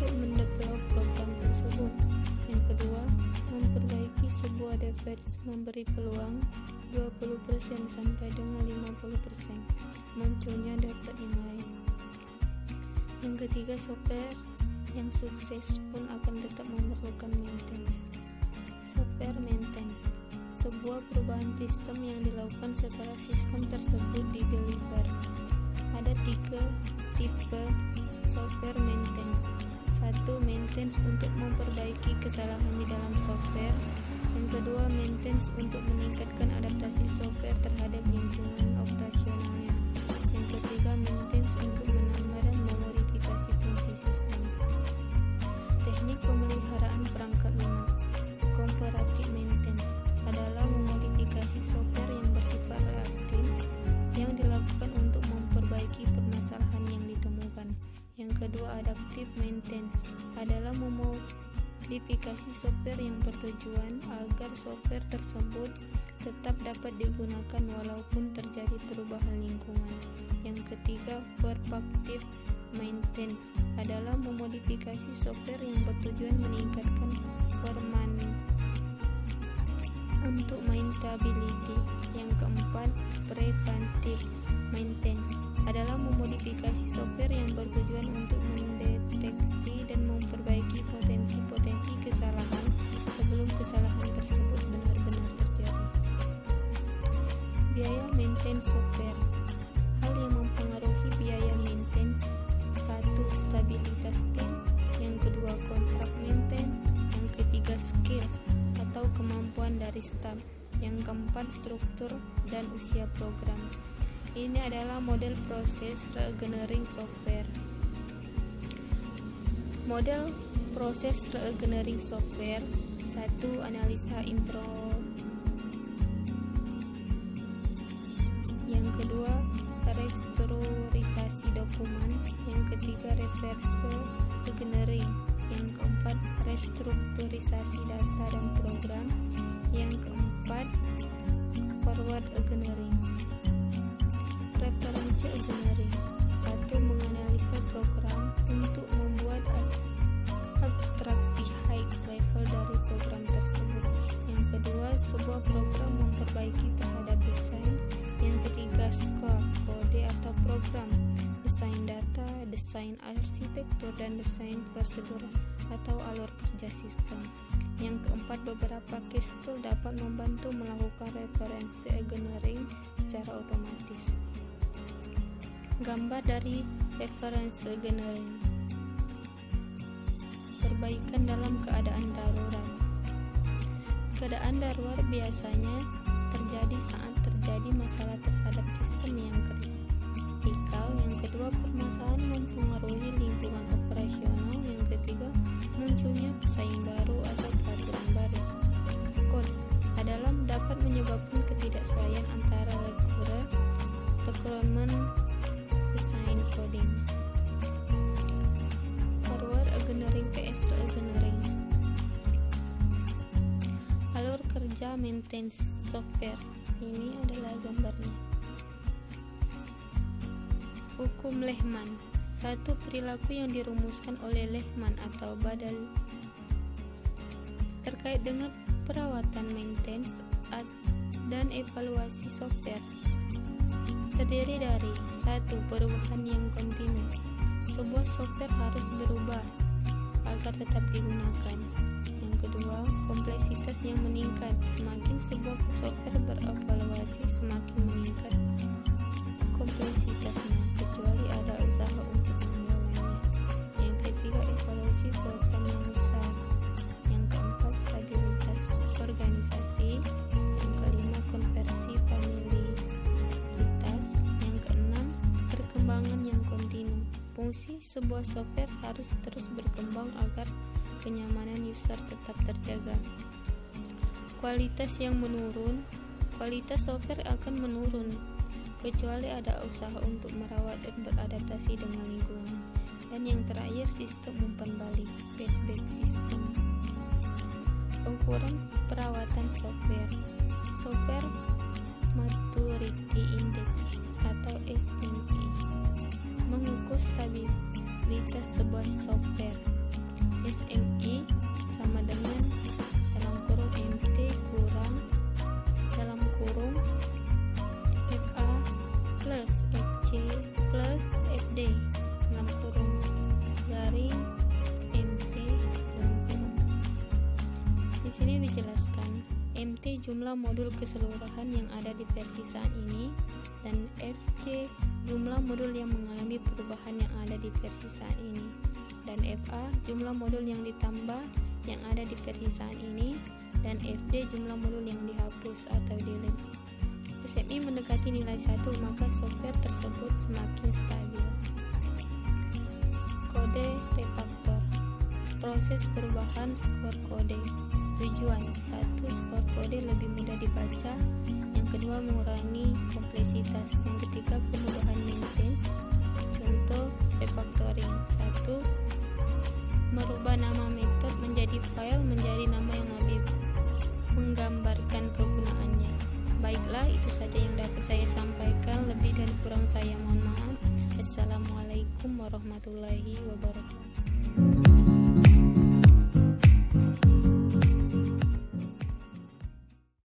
untuk mendevelop program tersebut. Yang kedua, memperbaiki sebuah device memberi peluang 20% sampai dengan 50% munculnya device yang lain. Yang ketiga, software yang sukses pun akan tetap memerlukan maintenance. Software maintenance, sebuah perubahan sistem yang dilakukan setelah sistem tersebut di-deliver. Ada 3 tipe software maintenance. 1. Maintenance untuk memperbaiki kesalahan di dalam software. Yang kedua, maintenance untuk meningkatkan adaptasi software terhadap lingkungan operasionalnya. Yang ketiga, maintenance untuk menambah dan memodifikasi fungsi sistem. Teknik pemeliharaan perangkat lunak. Comparative maintenance adalah memodifikasi software yang bersifat reaktif yang dilakukan untuk memperbaiki permasalahan yang ditemukan. Yang kedua, adaptive maintenance adalah memodifikasi software yang bertujuan agar software tersebut tetap dapat digunakan walaupun terjadi perubahan lingkungan. Yang ketiga, proactive maintenance adalah memodifikasi software yang bertujuan meningkatkan performance untuk maintainability. Yang keempat, preventive maintenance adalah memodifikasi software yang bertujuan untuk mendeteksi dan memperbaiki potensi-potensi kesalahan sebelum kesalahan tersebut benar-benar terjadi. Biaya maintenance software. Hal yang mempengaruhi biaya maintenance: 1. Stabilitas tim. Yang kedua, kontrak maintenance. Yang ketiga, skill atau kemampuan dari staf. Yang keempat, struktur dan usia program. Ini adalah model proses reengineering software. Model proses reengineering software. 1. Analisa intro. Yang kedua, restrukturisasi dokumen. Yang ketiga, reverse engineering. Yang keempat, restrukturisasi data dan program. Yang keempat, forward engineering. Referensi engineering. 1. Menganalisa program untuk membuat abstraksi high level dari program tersebut. Yang kedua, sebuah program memperbaiki terhadap desain. Yang ketiga, scope, kode atau program, desain data, desain arsitektur, dan desain prosedur atau alur kerja sistem. Yang keempat, beberapa case tool dapat membantu melakukan referensi engineering secara otomatis. Gambar dari referensi engineering. Perbaikan dalam keadaan darurat. Keadaan darurat biasanya terjadi saat terjadi masalah terhadap sistem yang kritikal. Yang kedua, permasalahan mempengaruhi lingkungan operasional. Yang ketiga, munculnya pesaing baru atau peraturan baru. Code adalah dapat menyebabkan ketidaksesuaian antara requirement design coding. Forward engineering vs reengineering. Alur kerja maintenance software. Ini adalah gambarnya. Hukum Lehman. 1. Perilaku yang dirumuskan oleh Lehman atau Badal terkait dengan perawatan maintenance dan evaluasi software. Terdiri dari 1. Perubahan yang kontinu. Sebuah software harus berubah agar tetap digunakan. Yang kedua, kompleksitas yang meningkat. Semakin sebuah software berevaluasi, semakin meningkat kompleksitasnya, kecuali ada usaha untuk mengelolanya. Yang ketiga, evaluasi program yang besar. Yang keempat, stabilitas organisasi. Yang kelima, konversi familiaritas. Yang keenam, perkembangan yang kontinu. Fungsi sebuah software harus terus berkembang agar kenyamanan user tetap terjaga. Kualitas yang menurun. Kualitas software akan menurun kecuali ada usaha untuk merawat dan beradaptasi dengan lingkungan. Dan yang terakhir, sistem umpan balik, feedback system. Ukuran perawatan software. Software Maturity Index atau SMI mengukur stabilitas sebuah software. sini dijelaskan MT jumlah modul keseluruhan yang ada di versi saat ini, dan FC jumlah modul yang mengalami perubahan yang ada di versi saat ini, dan FA jumlah modul yang ditambah yang ada di versi saat ini, dan FD jumlah modul yang dihapus atau delete. SMI mendekati nilai 1, maka software tersebut semakin stabil. Kode refaktor, proses perubahan skor kode. Tujuan: 1. Skor kode lebih mudah dibaca. Yang kedua, mengurangi kompleksitas. Yang ketiga, kemudahan maintenance. Contoh refactoring: 1. Merubah nama metode menjadi file menjadi nama yang lebih menggambarkan kegunaannya. Baiklah, itu saja yang dapat saya sampaikan. Lebih dan kurang saya mohon maaf. Assalamualaikum warahmatullahi wabarakatuh.